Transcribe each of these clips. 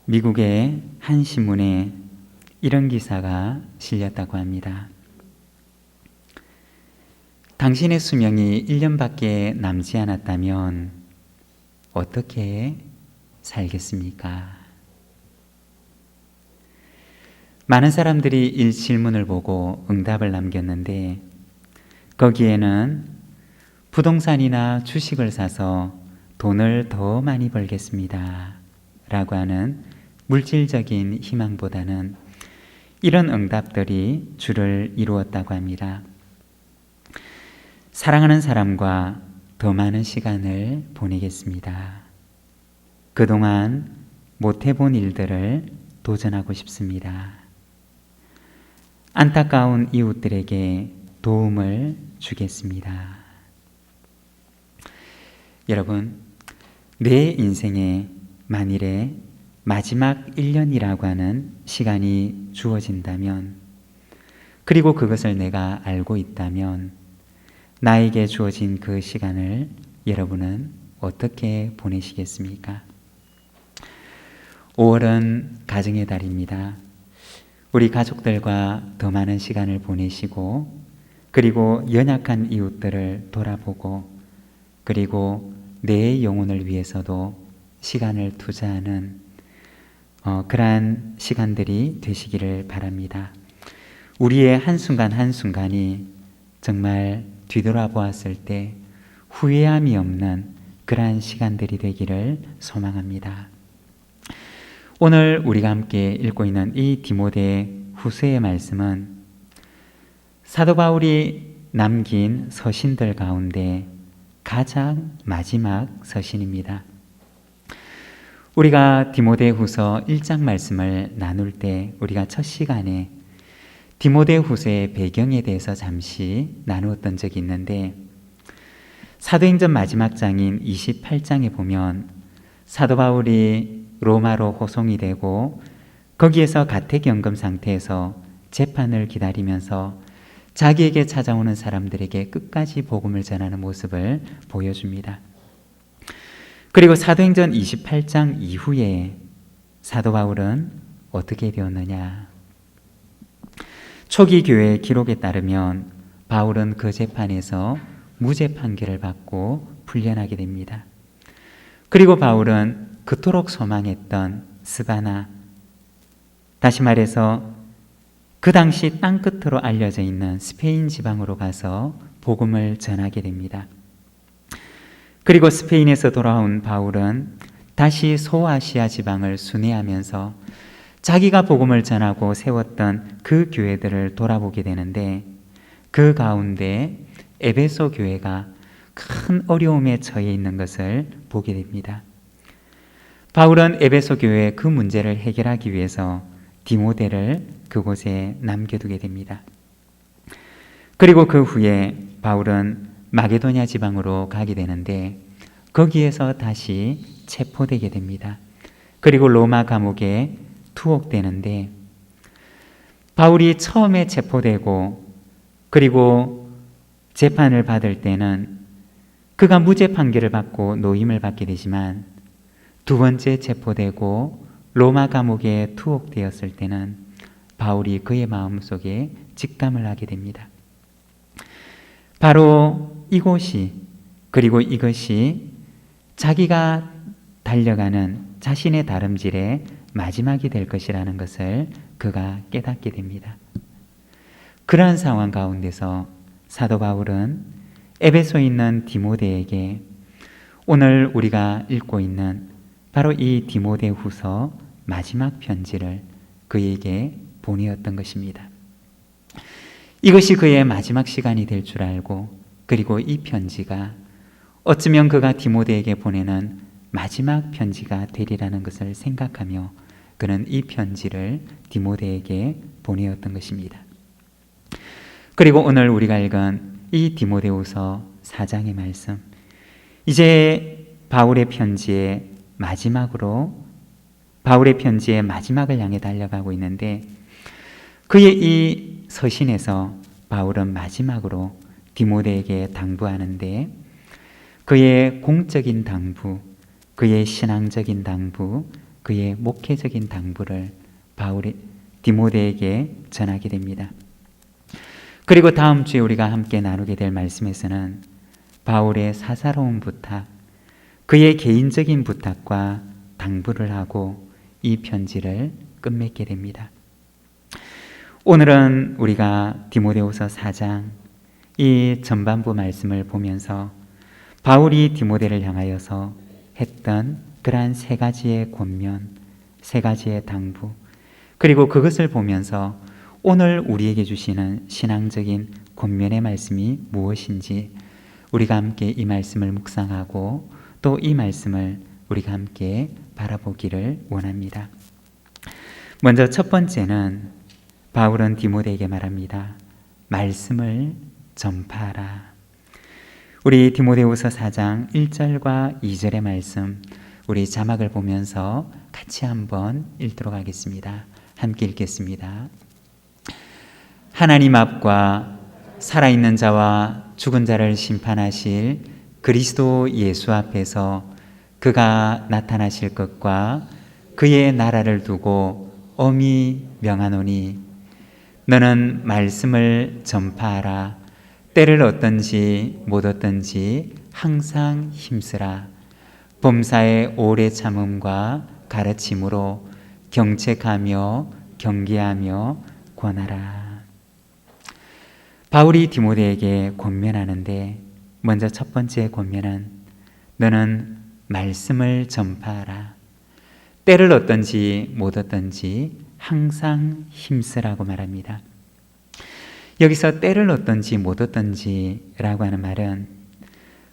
미국의 한 신문에 이런 기사가 실렸다고 합니다. 당신의 수명이 1년밖에 남지 않았다면 어떻게 살겠습니까? 많은 사람들이 이 질문을 보고 응답을 남겼는데 거기에는 부동산이나 주식을 사서 돈을 더 많이 벌겠습니다 라고 하는 물질적인 희망보다는 이런 응답들이 주를 이루었다고 합니다. 사랑하는 사람과 더 많은 시간을 보내겠습니다. 그동안 못 해본 일들을 도전하고 싶습니다. 안타까운 이웃들에게 도움을 주겠습니다. 여러분, 내 인생에 만일에 마지막 1년이라고 하는 시간이 주어진다면, 그리고 그것을 내가 알고 있다면 나에게 주어진 그 시간을 여러분은 어떻게 보내시겠습니까? 5월은 가정의 달입니다. 우리 가족들과 더 많은 시간을 보내시고, 그리고 연약한 이웃들을 돌아보고, 그리고 내 영혼을 위해서도 시간을 투자하는 그러한 시간들이 되시기를 바랍니다. 우리의 한순간 한순간이 정말 뒤돌아보았을 때 후회함이 없는 그러한 시간들이 되기를 소망합니다. 오늘 우리가 함께 읽고 있는 이 디모데 후서의 말씀은 사도 바울이 남긴 서신들 가운데 가장 마지막 서신입니다. 우리가 디모데 후서 1장 말씀을 나눌 때 우리가 첫 시간에 디모데 후서의 배경에 대해서 잠시 나누었던 적이 있는데, 사도행전 마지막 장인 28장에 보면 사도 바울이 로마로 호송이 되고 거기에서 가택연금 상태에서 재판을 기다리면서 자기에게 찾아오는 사람들에게 끝까지 복음을 전하는 모습을 보여줍니다. 그리고 사도행전 28장 이후에 사도 바울은 어떻게 되었느냐? 초기 교회의 기록에 따르면 바울은 그 재판에서 무죄 판결을 받고 풀려나게 됩니다. 그리고 바울은 그토록 소망했던 스바나, 다시 말해서 그 당시 땅끝으로 알려져 있는 스페인 지방으로 가서 복음을 전하게 됩니다. 그리고 스페인에서 돌아온 바울은 다시 소아시아 지방을 순회하면서 자기가 복음을 전하고 세웠던 그 교회들을 돌아보게 되는데, 그 가운데 에베소 교회가 큰 어려움에 처해 있는 것을 보게 됩니다. 바울은 에베소 교회의 그 문제를 해결하기 위해서 디모데를 그곳에 남겨두게 됩니다. 그리고 그 후에 바울은 마게도냐 지방으로 가게 되는데 거기에서 다시 체포되게 됩니다. 그리고 로마 감옥에 투옥되는데, 바울이 처음에 체포되고 그리고 재판을 받을 때는 그가 무죄 판결을 받고 노임을 받게 되지만, 두 번째 체포되고 로마 감옥에 투옥되었을 때는 바울이 그의 마음속에 직감을 하게 됩니다. 바로 이곳이, 그리고 이것이 자기가 달려가는 자신의 다름질의 마지막이 될 것이라는 것을 그가 깨닫게 됩니다. 그러한 상황 가운데서 사도 바울은 에베소에 있는 디모데에게 오늘 우리가 읽고 있는 바로 이 디모데 후서 마지막 편지를 그에게 보내었던 것입니다. 이것이 그의 마지막 시간이 될 줄 알고, 그리고 이 편지가 어쩌면 그가 디모데에게 보내는 마지막 편지가 되리라는 것을 생각하며 그는 이 편지를 디모데에게 보내었던 것입니다. 그리고 오늘 우리가 읽은 이 디모데후서 4장의 말씀, 이제 바울의 편지의 마지막을 향해 달려가고 있는데, 그의 이 서신에서 바울은 마지막으로 디모데에게 당부하는데, 그의 공적인 당부, 그의 신앙적인 당부, 그의 목회적인 당부를 바울이 디모데에게 전하게 됩니다. 그리고 다음 주에 우리가 함께 나누게 될 말씀에서는 바울의 사사로운 부탁, 그의 개인적인 부탁과 당부를 하고 이 편지를 끝맺게 됩니다. 오늘은 우리가 디모데후서 4장 이 전반부 말씀을 보면서 바울이 디모데를 향하여서 했던 그러한 세 가지의 권면, 세 가지의 당부, 그리고 그것을 보면서 오늘 우리에게 주시는 신앙적인 권면의 말씀이 무엇인지 우리가 함께 이 말씀을 묵상하고 또 이 말씀을 우리가 함께 바라보기를 원합니다. 먼저 첫 번째는 바울은 디모데에게 말합니다. 말씀을 전파하라. 우리 디모데후서 4장 1절과 2절의 말씀, 우리 자막을 보면서 같이 한번 읽도록 하겠습니다. 함께 읽겠습니다. 하나님 앞과 살아있는 자와 죽은 자를 심판하실 그리스도 예수 앞에서 그가 나타나실 것과 그의 나라를 두고 엄히 명하노니 너는 말씀을 전파하라. 때를 얻든지 못 얻든지 항상 힘쓰라. 범사의 오래 참음과 가르침으로 경책하며 경계하며 권하라. 바울이 디모데에게 권면하는데 먼저 첫 번째 권면은 너는 말씀을 전파하라. 때를 얻든지 못 얻든지 항상 힘쓰라고 말합니다. 여기서 때를 얻든지 못 얻든지 라고 하는 말은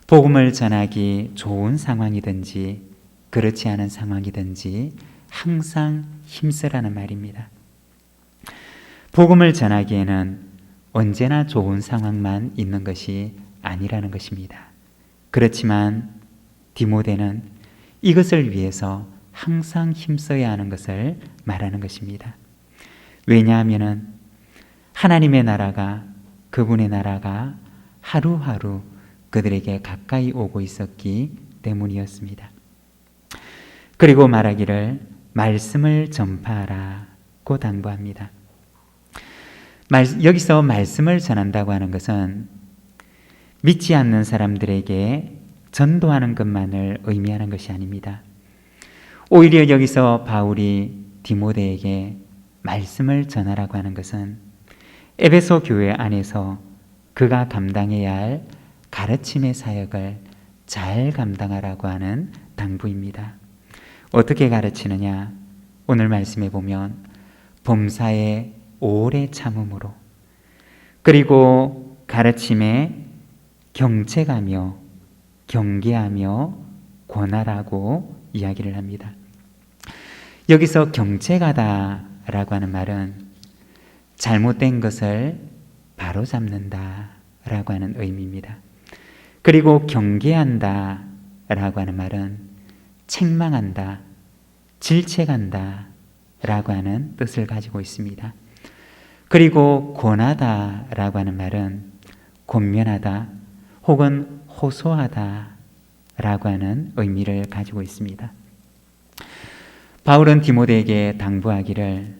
복음을 전하기 좋은 상황이든지 그렇지 않은 상황이든지 항상 힘쓰라는 말입니다. 복음을 전하기에는 언제나 좋은 상황만 있는 것이 아니라는 것입니다. 그렇지만 디모데는 이것을 위해서 항상 힘써야 하는 것을 말하는 것입니다. 왜냐하면 하나님의 나라가, 그분의 나라가 하루하루 그들에게 가까이 오고 있었기 때문이었습니다. 그리고 말하기를 말씀을 전파하라고 당부합니다. 여기서 말씀을 전한다고 하는 것은 믿지 않는 사람들에게 전도하는 것만을 의미하는 것이 아닙니다. 오히려 여기서 바울이 디모데에게 말씀을 전하라고 하는 것은 에베소 교회 안에서 그가 감당해야 할 가르침의 사역을 잘 감당하라고 하는 당부입니다. 어떻게 가르치느냐? 오늘 말씀에 보면 범사에 오래 참음으로, 그리고 가르침에 경책하며 경계하며 권하라고 이야기를 합니다. 여기서 경책하다라고 하는 말은 잘못된 것을 바로잡는다라고 하는 의미입니다. 그리고 경계한다라고 하는 말은 책망한다, 질책한다라고 하는 뜻을 가지고 있습니다. 그리고 권하다라고 하는 말은 권면하다 혹은 호소하다라고 하는 의미를 가지고 있습니다. 바울은 디모데에게 당부하기를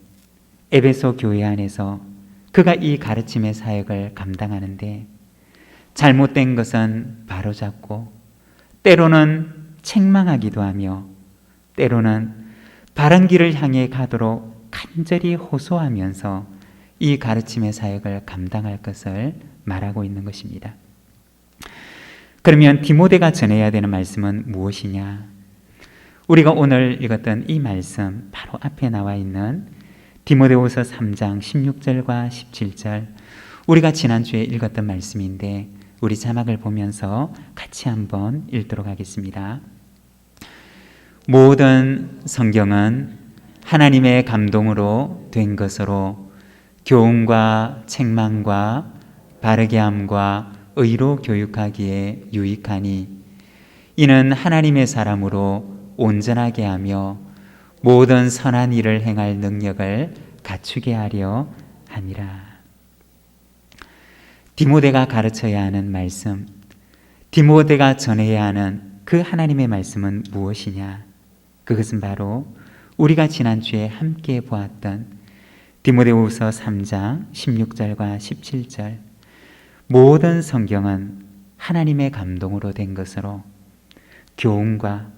에베소 교회 안에서 그가 이 가르침의 사역을 감당하는데 잘못된 것은 바로잡고 때로는 책망하기도 하며 때로는 바른 길을 향해 가도록 간절히 호소하면서 이 가르침의 사역을 감당할 것을 말하고 있는 것입니다. 그러면 디모데가 전해야 되는 말씀은 무엇이냐? 우리가 오늘 읽었던 이 말씀 바로 앞에 나와 있는 디모데후서 3장 16절과 17절, 우리가 지난주에 읽었던 말씀인데 우리 자막을 보면서 같이 한번 읽도록 하겠습니다. 모든 성경은 하나님의 감동으로 된 것으로 교훈과 책망과 바르게 함과 의로 교육하기에 유익하니 이는 하나님의 사람으로 온전하게 하며 모든 선한 일을 행할 능력을 갖추게 하려 함이라. 디모데가 가르쳐야 하는 말씀, 디모데가 전해야 하는 그 하나님의 말씀은 무엇이냐? 그것은 바로 우리가 지난주에 함께 보았던 디모데후서 3장 16절과 17절, 모든 성경은 하나님의 감동으로 된 것으로 교훈과,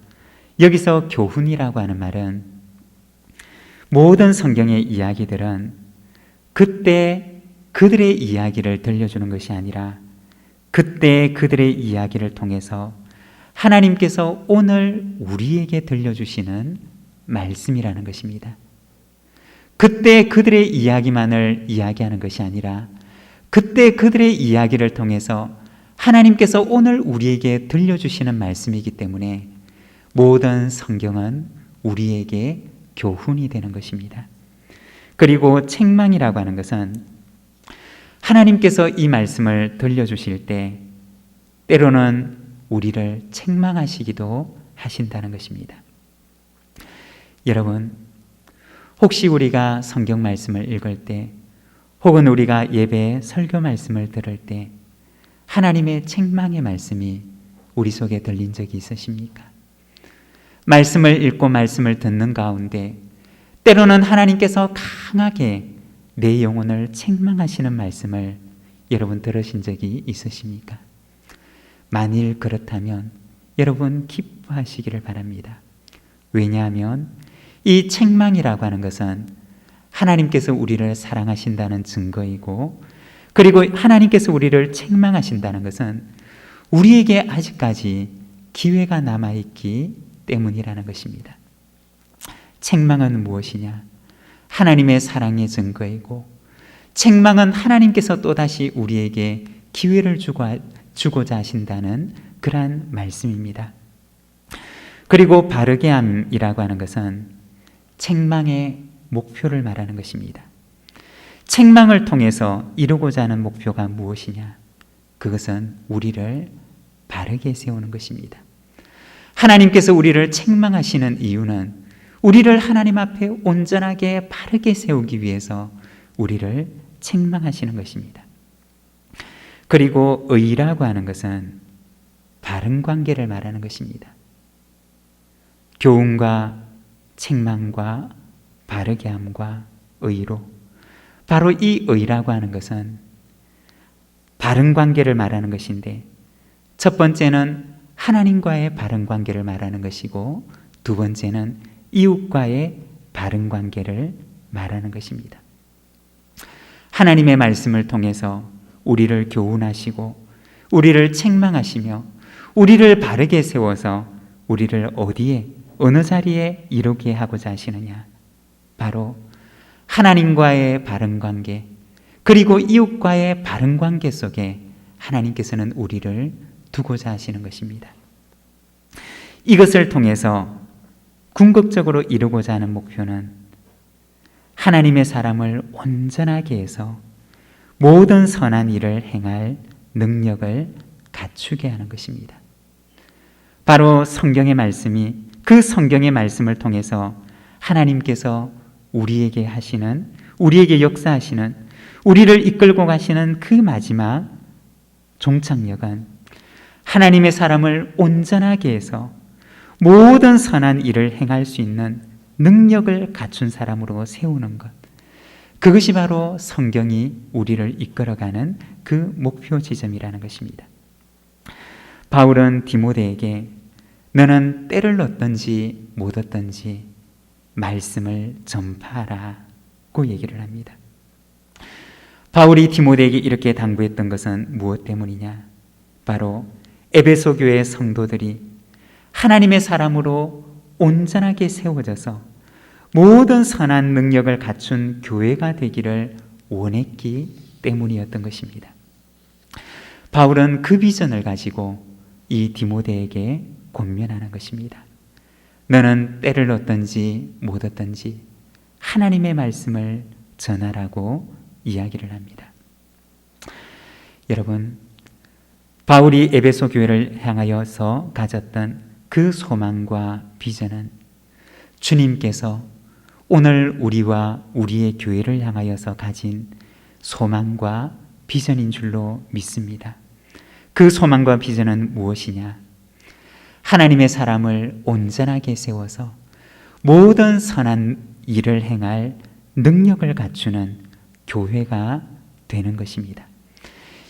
여기서 교훈이라고 하는 말은 모든 성경의 이야기들은 그때 그들의 이야기를 들려주는 것이 아니라 그때 그들의 이야기를 통해서 하나님께서 오늘 우리에게 들려주시는 말씀이라는 것입니다. 그때 그들의 이야기만을 이야기하는 것이 아니라 그때 그들의 이야기를 통해서 하나님께서 오늘 우리에게 들려주시는 말씀이기 때문에 모든 성경은 우리에게 교훈이 되는 것입니다. 그리고 책망이라고 하는 것은 하나님께서 이 말씀을 들려주실 때 때로는 우리를 책망하시기도 하신다는 것입니다. 여러분, 혹시 우리가 성경 말씀을 읽을 때 혹은 우리가 예배 설교 말씀을 들을 때 하나님의 책망의 말씀이 우리 속에 들린 적이 있으십니까? 말씀을 읽고 말씀을 듣는 가운데 때로는 하나님께서 강하게 내 영혼을 책망하시는 말씀을 여러분 들으신 적이 있으십니까? 만일 그렇다면 여러분 기뻐하시기를 바랍니다. 왜냐하면 이 책망이라고 하는 것은 하나님께서 우리를 사랑하신다는 증거이고, 그리고 하나님께서 우리를 책망하신다는 것은 우리에게 아직까지 기회가 남아있기 때문이라는 것입니다. 책망은 무엇이냐? 하나님의 사랑의 증거이고, 책망은 하나님께서 또다시 우리에게 기회를 주고자 하신다는 그러한 말씀입니다. 그리고 바르게 함이라고 하는 것은 책망의 목표를 말하는 것입니다. 책망을 통해서 이루고자 하는 목표가 무엇이냐? 그것은 우리를 바르게 세우는 것입니다. 하나님께서 우리를 책망하시는 이유는 우리를 하나님 앞에 온전하게 바르게 세우기 위해서 우리를 책망하시는 것입니다. 그리고 의라고 하는 것은 바른 관계를 말하는 것입니다. 교훈과 책망과 바르게 함과 의로, 바로 이 의라고 하는 것은 바른 관계를 말하는 것인데, 첫 번째는 하나님과의 바른 관계를 말하는 것이고, 두 번째는 이웃과의 바른 관계를 말하는 것입니다. 하나님의 말씀을 통해서 우리를 교훈하시고 우리를 책망하시며 우리를 바르게 세워서 우리를 어디에, 어느 자리에 이루게 하고자 하시느냐? 바로 하나님과의 바른 관계, 그리고 이웃과의 바른 관계 속에 하나님께서는 우리를 두고자 하시는 것입니다. 이것을 통해서 궁극적으로 이루고자 하는 목표는 하나님의 사람을 온전하게 해서 모든 선한 일을 행할 능력을 갖추게 하는 것입니다. 바로 성경의 말씀이, 그 성경의 말씀을 통해서 하나님께서 우리에게 하시는, 우리에게 역사하시는, 우리를 이끌고 가시는 그 마지막 종착역은 하나님의 사람을 온전하게 해서 모든 선한 일을 행할 수 있는 능력을 갖춘 사람으로 세우는 것, 그것이 바로 성경이 우리를 이끌어가는 그 목표 지점이라는 것입니다. 바울은 디모데에게 너는 때를 얻든지 못 얻든지 말씀을 전파하라고 얘기를 합니다. 바울이 디모데에게 이렇게 당부했던 것은 무엇 때문이냐? 바로 에베소 교회의 성도들이 하나님의 사람으로 온전하게 세워져서 모든 선한 능력을 갖춘 교회가 되기를 원했기 때문이었던 것입니다. 바울은 그 비전을 가지고 이 디모데에게 권면하는 것입니다. 너는 때를 얻든지 못 얻든지 하나님의 말씀을 전하라고 이야기를 합니다. 여러분, 바울이 에베소 교회를 향하여서 가졌던 그 소망과 비전은 주님께서 오늘 우리와 우리의 교회를 향하여서 가진 소망과 비전인 줄로 믿습니다. 그 소망과 비전은 무엇이냐? 하나님의 사람을 온전하게 세워서 모든 선한 일을 행할 능력을 갖추는 교회가 되는 것입니다.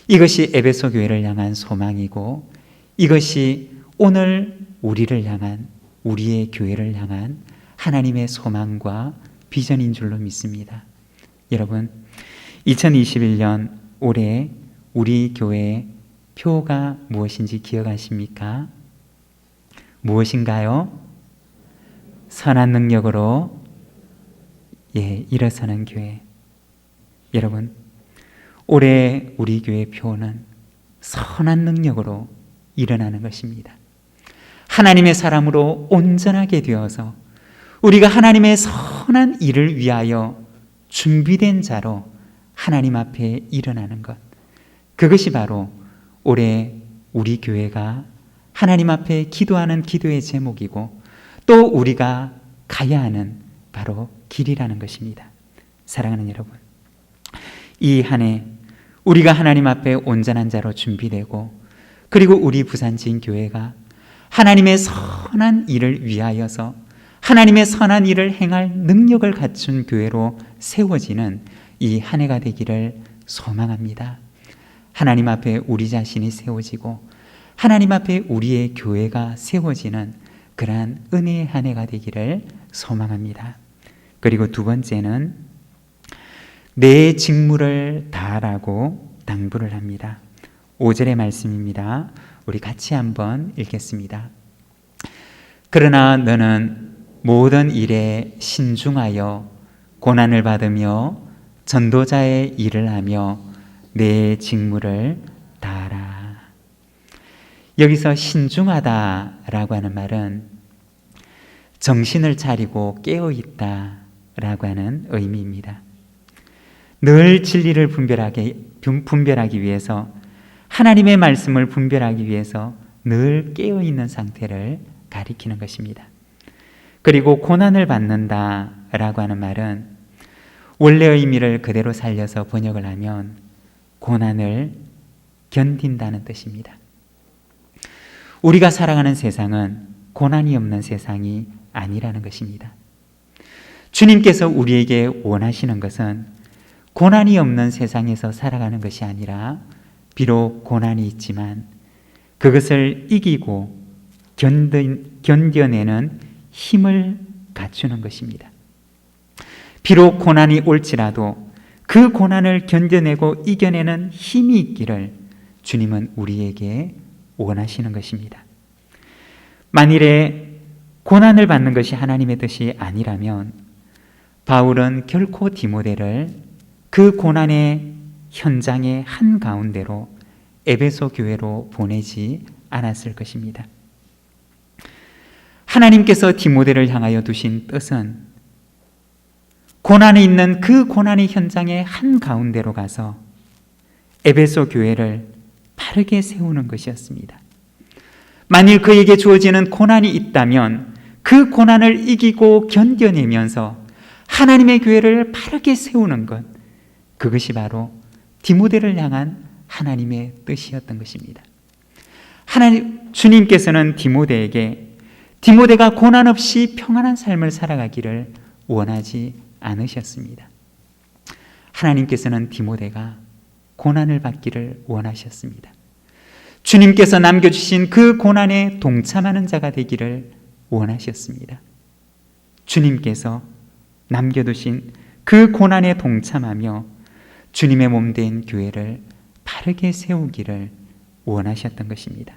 이것이 에베소 교회를 향한 소망이고, 이것이 오늘 우리를 향한, 우리의 교회를 향한 하나님의 소망과 비전인 줄로 믿습니다. 여러분, 2021년 올해 우리 교회의 표가 무엇인지 기억하십니까? 무엇인가요? 선한 능력으로 일어서는 교회. 여러분, 올해 우리 교회 표는 선한 능력으로 일어나는 것입니다. 하나님의 사람으로 온전하게 되어서 우리가 하나님의 선한 일을 위하여 준비된 자로 하나님 앞에 일어나는 것, 그것이 바로 올해 우리 교회가 하나님 앞에 기도하는 기도의 제목이고, 또 우리가 가야 하는 바로 길이라는 것입니다. 사랑하는 여러분, 이 한 해 우리가 하나님 앞에 온전한 자로 준비되고, 그리고 우리 부산지인교회가 하나님의 선한 일을 위하여서 하나님의 선한 일을 행할 능력을 갖춘 교회로 세워지는 이 한 해가 되기를 소망합니다. 하나님 앞에 우리 자신이 세워지고 하나님 앞에 우리의 교회가 세워지는 그러한 은혜의 한 해가 되기를 소망합니다. 그리고 두 번째는 내 직무를 다하라고 당부를 합니다. 5절의 말씀입니다. 우리 같이 한번 읽겠습니다. 그러나 너는 모든 일에 신중하여 고난을 받으며 전도자의 일을 하며 내 직무를 다하라. 여기서 신중하다라고 하는 말은 정신을 차리고 깨어있다라고 하는 의미입니다. 늘 진리를 분별하기 위해서, 하나님의 말씀을 분별하기 위해서 늘 깨어있는 상태를 가리키는 것입니다. 그리고 고난을 받는다라고 하는 말은 원래의 의미를 그대로 살려서 번역을 하면 고난을 견딘다는 뜻입니다. 우리가 살아가는 세상은 고난이 없는 세상이 아니라는 것입니다. 주님께서 우리에게 원하시는 것은 고난이 없는 세상에서 살아가는 것이 아니라, 비록 고난이 있지만 그것을 이기고 견뎌내는 힘을 갖추는 것입니다. 비록 고난이 올지라도 그 고난을 견뎌내고 이겨내는 힘이 있기를 주님은 우리에게 원하시는 것입니다. 만일에 고난을 받는 것이 하나님의 뜻이 아니라면 바울은 결코 디모데를 그 고난의 현장의 한가운데로 에베소 교회로 보내지 않았을 것입니다. 하나님께서 디모데를 향하여 두신 뜻은 고난이 있는 그 고난의 현장의 한가운데로 가서 에베소 교회를 바르게 세우는 것이었습니다. 만일 그에게 주어지는 고난이 있다면 그 고난을 이기고 견뎌내면서 하나님의 교회를 바르게 세우는 것, 그것이 바로 디모데를 향한 하나님의 뜻이었던 것입니다. 주님께서는 디모데가 고난 없이 평안한 삶을 살아가기를 원하지 않으셨습니다. 하나님께서는 디모데가 고난을 받기를 원하셨습니다. 주님께서 남겨주신 그 고난에 동참하는 자가 되기를 원하셨습니다. 주님께서 남겨두신 그 고난에 동참하며 주님의 몸된 교회를 바르게 세우기를 원하셨던 것입니다.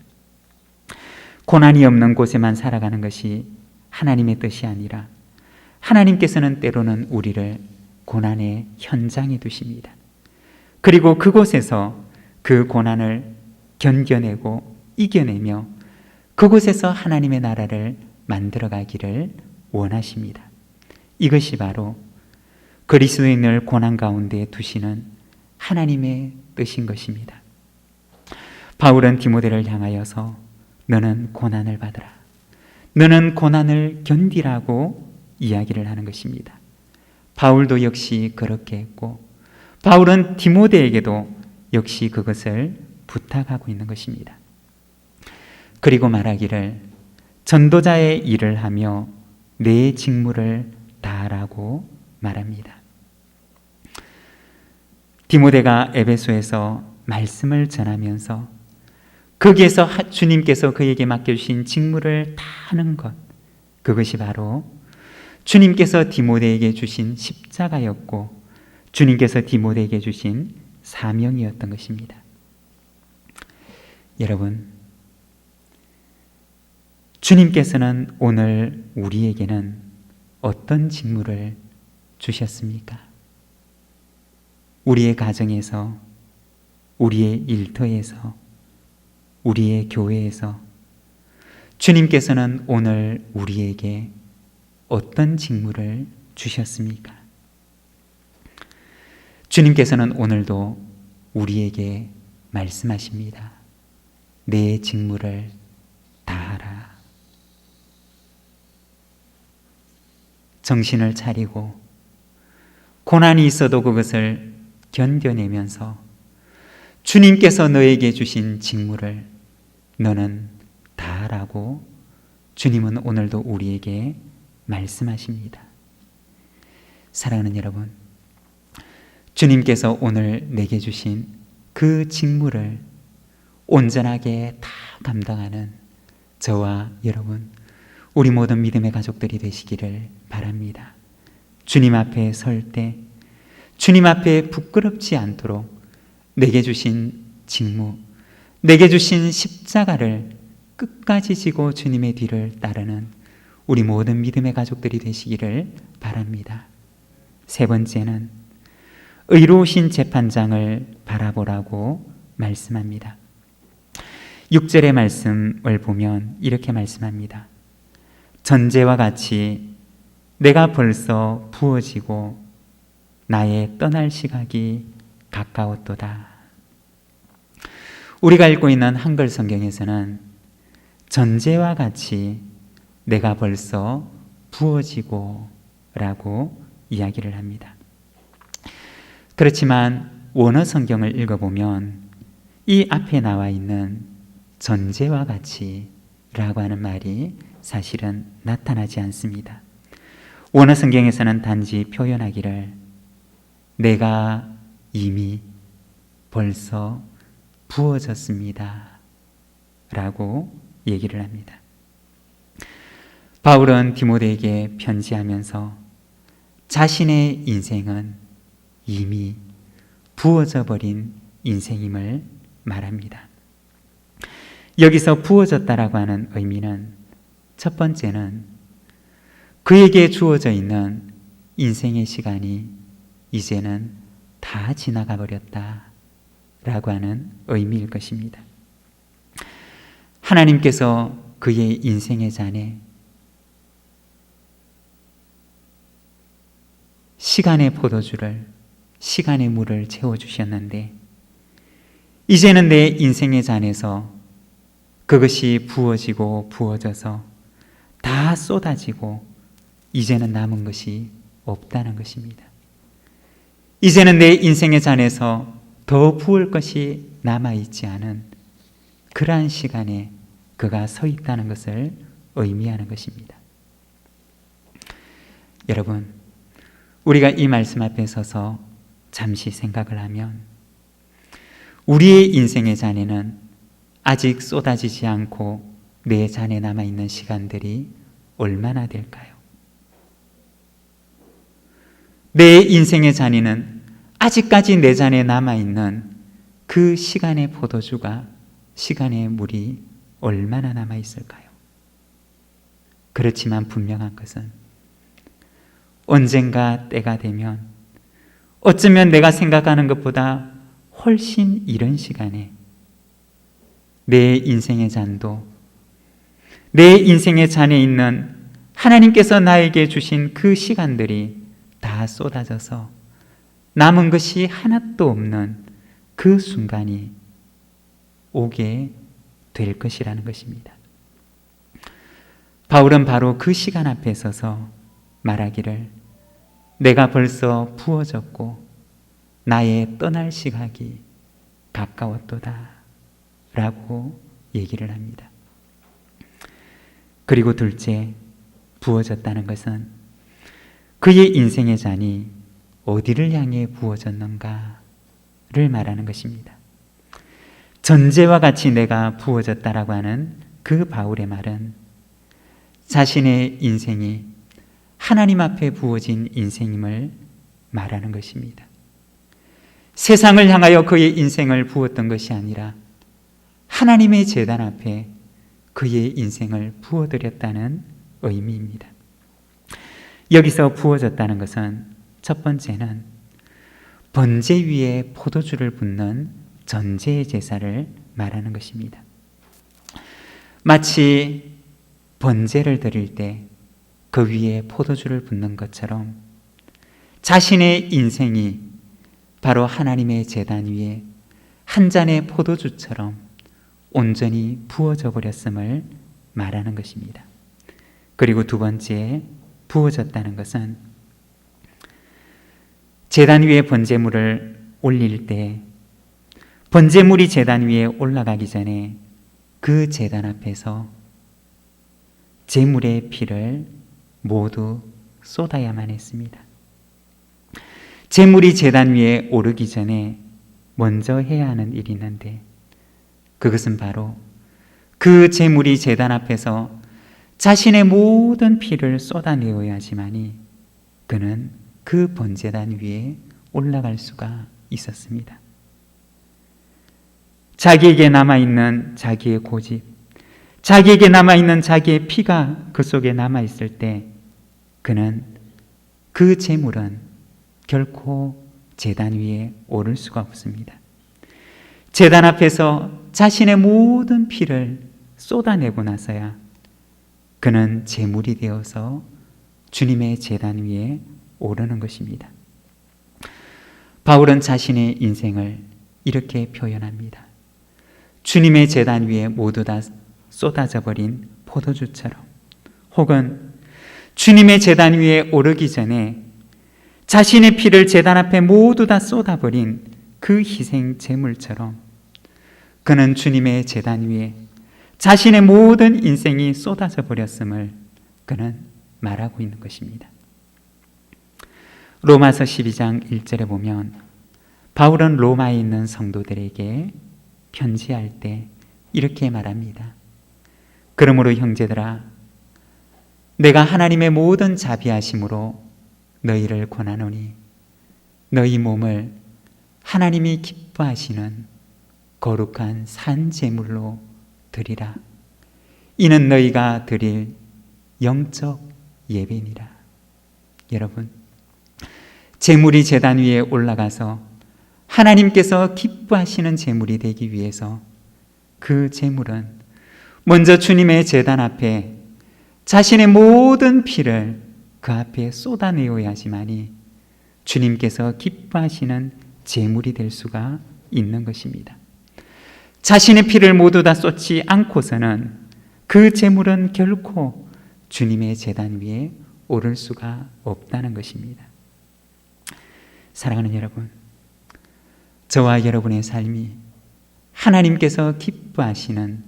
고난이 없는 곳에만 살아가는 것이 하나님의 뜻이 아니라, 하나님께서는 때로는 우리를 고난의 현장에 두십니다. 그리고 그곳에서 그 고난을 견뎌내고 이겨내며 그곳에서 하나님의 나라를 만들어가기를 원하십니다. 이것이 바로 그리스도인을 고난 가운데 두시는 하나님의 뜻인 것입니다. 바울은 디모데를 향하여서 너는 고난을 받으라, 너는 고난을 견디라고 이야기를 하는 것입니다. 바울도 역시 그렇게 했고, 바울은 디모데에게도 역시 그것을 부탁하고 있는 것입니다. 그리고 말하기를 전도자의 일을 하며 내 직무를 다하라고 말합니다. 디모데가 에베소에서 말씀을 전하면서 거기에서 주님께서 그에게 맡겨주신 직무를 다하는 것, 그것이 바로 주님께서 디모데에게 주신 십자가였고 주님께서 디모데에게 주신 사명이었던 것입니다. 여러분, 주님께서는 오늘 우리에게는 어떤 직무를 주셨습니까? 우리의 가정에서, 우리의 일터에서, 우리의 교회에서 주님께서는 오늘 우리에게 어떤 직무를 주셨습니까? 주님께서는 오늘도 우리에게 말씀하십니다. 내 직무를 다하라. 정신을 차리고 고난이 있어도 그것을 견뎌내면서 주님께서 너에게 주신 직무를 너는 다하라고 주님은 오늘도 우리에게 말씀하십니다. 사랑하는 여러분, 주님께서 오늘 내게 주신 그 직무를 온전하게 다 감당하는 저와 여러분, 우리 모든 믿음의 가족들이 되시기를 바랍니다. 주님 앞에 설 때 주님 앞에 부끄럽지 않도록 내게 주신 직무, 내게 주신 십자가를 끝까지 지고 주님의 뒤를 따르는 우리 모든 믿음의 가족들이 되시기를 바랍니다. 세 번째는 의로우신 재판장을 바라보라고 말씀합니다. 6절의 말씀을 보면 이렇게 말씀합니다. 전제와 같이 내가 벌써 부어지고 나의 떠날 시각이 가까웠도다. 우리가 읽고 있는 한글 성경에서는 전제와 같이 내가 벌써 부어지고 라고 이야기를 합니다. 그렇지만 원어 성경을 읽어보면 이 앞에 나와 있는 전제와 같이 라고 하는 말이 사실은 나타나지 않습니다. 원어 성경에서는 단지 표현하기를 내가 이미 벌써 부어졌습니다 라고 얘기를 합니다. 바울은 디모데에게 편지하면서 자신의 인생은 이미 부어져 버린 인생임을 말합니다. 여기서 부어졌다라고 하는 의미는 첫 번째는 그에게 주어져 있는 인생의 시간이 이제는 다 지나가 버렸다 라고 하는 의미일 것입니다. 하나님께서 그의 인생의 잔에 시간의 포도주를, 시간의 물을 채워주셨는데 이제는 내 인생의 잔에서 그것이 부어지고 부어져서 다 쏟아지고 이제는 남은 것이 없다는 것입니다. 이제는 내 인생의 잔에서 더 부을 것이 남아있지 않은 그러한 시간에 그가 서 있다는 것을 의미하는 것입니다. 여러분, 우리가 이 말씀 앞에 서서 잠시 생각을 하면 우리의 인생의 잔에는 아직 쏟아지지 않고 내 잔에 남아있는 시간들이 얼마나 될까요? 내 인생의 잔에는 아직까지 내 잔에 남아있는 그 시간의 포도주가, 시간의 물이 얼마나 남아있을까요? 그렇지만 분명한 것은 언젠가 때가 되면 어쩌면 내가 생각하는 것보다 훨씬 이른 시간에 내 인생의 잔도, 내 인생의 잔에 있는 하나님께서 나에게 주신 그 시간들이 다 쏟아져서 남은 것이 하나도 없는 그 순간이 오게 될 것이라는 것입니다. 바울은 바로 그 시간 앞에 서서 말하기를 내가 벌써 부어졌고 나의 떠날 시각이 가까웠도다 라고 얘기를 합니다. 그리고 둘째, 부어졌다는 것은 그의 인생의 잔이 어디를 향해 부어졌는가를 말하는 것입니다. 전제와 같이 내가 부어졌다라고 하는 그 바울의 말은 자신의 인생이 하나님 앞에 부어진 인생임을 말하는 것입니다. 세상을 향하여 그의 인생을 부었던 것이 아니라 하나님의 제단 앞에 그의 인생을 부어드렸다는 의미입니다. 여기서 부어졌다는 것은 첫 번째는 번제 위에 포도주를 붓는 전제의 제사를 말하는 것입니다. 마치 번제를 드릴 때 그 위에 포도주를 붓는 것처럼 자신의 인생이 바로 하나님의 제단 위에 한 잔의 포도주처럼 온전히 부어져 버렸음을 말하는 것입니다. 그리고 두 번째, 부어졌다는 것은 제단 위에 번제물을 올릴 때 번제물이 제단 위에 올라가기 전에 그 제단 앞에서 제물의 피를 모두 쏟아야만 했습니다. 제물이 제단 위에 오르기 전에 먼저 해야 하는 일이 있는데 그것은 바로 그 제물이 제단 앞에서 자신의 모든 피를 쏟아내어야지만이 그는 그 번제단 위에 올라갈 수가 있었습니다. 자기에게 남아있는 자기의 고집, 자기에게 남아있는 자기의 피가 그 속에 남아있을 때 그는 그 제물은 결코 제단 위에 오를 수가 없습니다. 제단 앞에서 자신의 모든 피를 쏟아내고 나서야 그는 제물이 되어서 주님의 제단 위에 오르는 것입니다. 바울은 자신의 인생을 이렇게 표현합니다. 주님의 제단 위에 모두 다 쏟아져 버린 포도주처럼, 혹은 주님의 제단 위에 오르기 전에 자신의 피를 제단 앞에 모두 다 쏟아버린 그 희생 제물처럼 그는 주님의 제단 위에 자신의 모든 인생이 쏟아져 버렸음을 그는 말하고 있는 것입니다. 로마서 12장 1절에 보면 바울은 로마에 있는 성도들에게 편지할 때 이렇게 말합니다. 그러므로 형제들아, 내가 하나님의 모든 자비하심으로 너희를 권하노니 너희 몸을 하나님이 기뻐하시는 거룩한 산 제물로 드리라. 이는 너희가 드릴 영적 예배니라. 여러분, 제물이 제단 위에 올라가서 하나님께서 기뻐하시는 제물이 되기 위해서 그 제물은 먼저 주님의 제단 앞에 자신의 모든 피를 그 앞에 쏟아내어야지만이 주님께서 기뻐하시는 제물이 될 수가 있는 것입니다. 자신의 피를 모두 다 쏟지 않고서는 그 제물은 결코 주님의 제단 위에 오를 수가 없다는 것입니다. 사랑하는 여러분, 저와 여러분의 삶이 하나님께서 기뻐하시는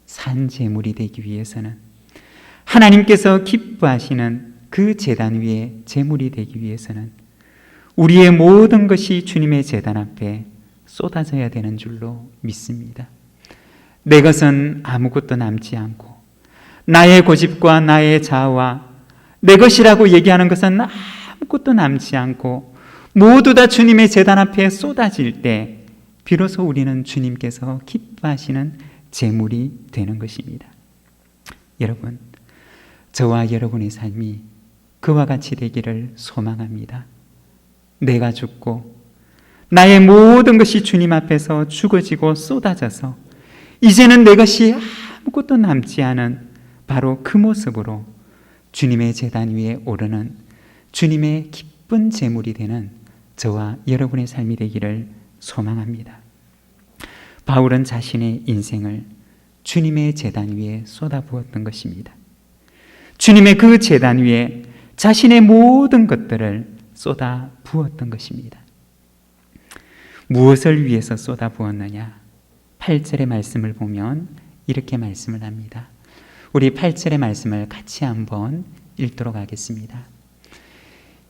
산 제물이 되기 위해서는, 하나님께서 기뻐하시는 그 제단 위에 제물이 되기 위해서는 우리의 모든 것이 주님의 제단 앞에 쏟아져야 되는 줄로 믿습니다. 내 것은 아무것도 남지 않고 나의 고집과 나의 자아와 내 것이라고 얘기하는 것은 아무것도 남지 않고 모두 다 주님의 제단 앞에 쏟아질 때 비로소 우리는 주님께서 기뻐하시는 제물이 되는 것입니다. 여러분, 저와 여러분의 삶이 그와 같이 되기를 소망합니다. 내가 죽고 나의 모든 것이 주님 앞에서 죽어지고 쏟아져서 이제는 내 것이 아무것도 남지 않은 바로 그 모습으로 주님의 제단 위에 오르는 주님의 기쁜 제물이 되는 저와 여러분의 삶이 되기를 소망합니다. 바울은 자신의 인생을 주님의 제단 위에 쏟아부었던 것입니다. 주님의 그 제단 위에 자신의 모든 것들을 쏟아부었던 것입니다. 무엇을 위해서 쏟아부었느냐? 8절의 말씀을 보면 이렇게 말씀을 합니다. 우리 8절의 말씀을 같이 한번 읽도록 하겠습니다.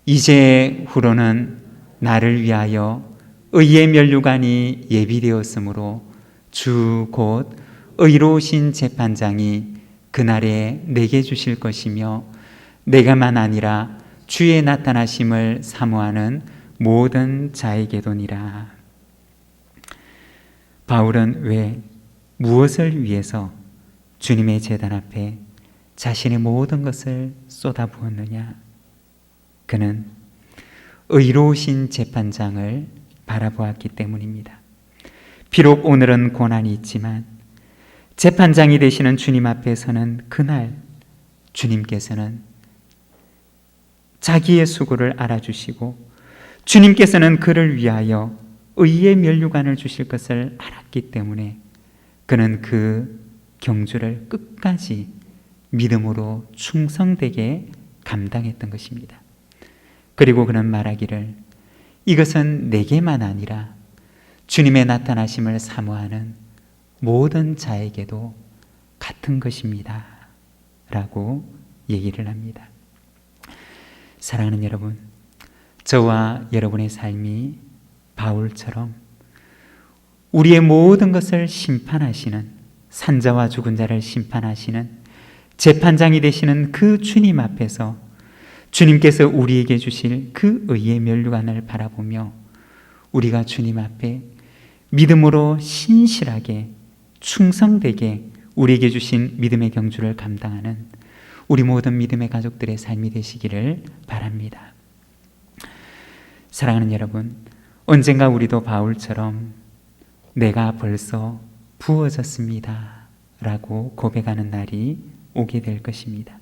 이제후로는 나를 위하여 의의 면류관이 예비되었으므로 주 곧 의로우신 재판장이 그날에 내게 주실 것이며 내가만 아니라 주의 나타나심을 사모하는 모든 자에게도니라. 바울은 왜 무엇을 위해서 주님의 제단 앞에 자신의 모든 것을 쏟아부었느냐? 그는 의로우신 재판장을 바라보았기 때문입니다. 비록 오늘은 고난이 있지만 재판장이 되시는 주님 앞에서는 그날 주님께서는 자기의 수고를 알아주시고 주님께서는 그를 위하여 의의 면류관을 주실 것을 알았기 때문에 그는 그 경주를 끝까지 믿음으로 충성되게 감당했던 것입니다. 그리고 그는 말하기를 이것은 내게만 아니라 주님의 나타나심을 사모하는 모든 자에게도 같은 것입니다 라고 얘기를 합니다. 사랑하는 여러분, 저와 여러분의 삶이 바울처럼 우리의 모든 것을 심판하시는, 산자와 죽은 자를 심판하시는 재판장이 되시는 그 주님 앞에서 주님께서 우리에게 주실 그 의의 면류관을 바라보며 우리가 주님 앞에 믿음으로 신실하게 충성되게 우리에게 주신 믿음의 경주를 감당하는 우리 모든 믿음의 가족들의 삶이 되시기를 바랍니다. 사랑하는 여러분, 언젠가 우리도 바울처럼 내가 벌써 부어졌습니다 라고 고백하는 날이 오게 될 것입니다.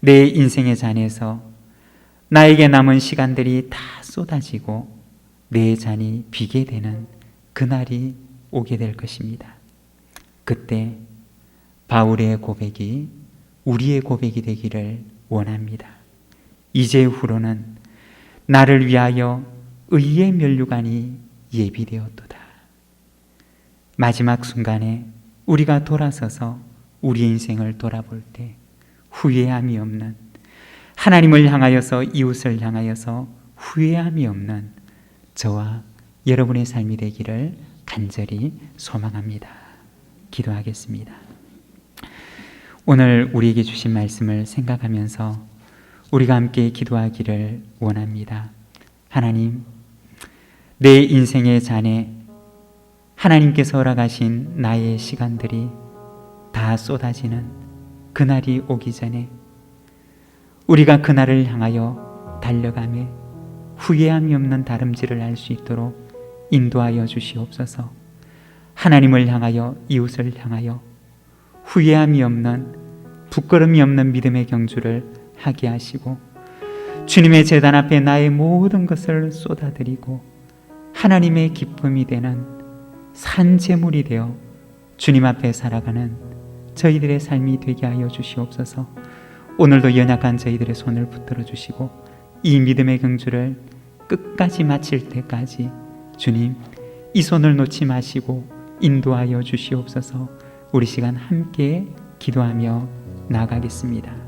내 인생의 잔에서 나에게 남은 시간들이 다 쏟아지고 내 잔이 비게 되는 그날이 오게 될 것입니다. 그때 바울의 고백이 우리의 고백이 되기를 원합니다. 이제후로는 나를 위하여 의의 면류관이 예비되었도다. 마지막 순간에 우리가 돌아서서 우리의 인생을 돌아볼 때 후회함이 없는, 하나님을 향하여서 이웃을 향하여서 후회함이 없는 저와 여러분의 삶이 되기를 간절히 소망합니다. 기도하겠습니다. 오늘 우리에게 주신 말씀을 생각하면서 우리가 함께 기도하기를 원합니다. 하나님, 내 인생의 잔에 하나님께서 허락하신 나의 시간들이 다 쏟아지는 그날이 오기 전에 우리가 그날을 향하여 달려가며 후회함이 없는 다름질을 할 수 있도록 인도하여 주시옵소서. 하나님을 향하여 이웃을 향하여 후회함이 없는 부끄러움이 없는 믿음의 경주를 하게 하시고 주님의 제단 앞에 나의 모든 것을 쏟아드리고 하나님의 기쁨이 되는 산제물이 되어 주님 앞에 살아가는 저희들의 삶이 되게 하여 주시옵소서. 오늘도 연약한 저희들의 손을 붙들어 주시고 이 믿음의 경주를 끝까지 마칠 때까지 주님 이 손을 놓지 마시고 인도하여 주시옵소서. 우리 시간 함께 기도하며 나아가겠습니다.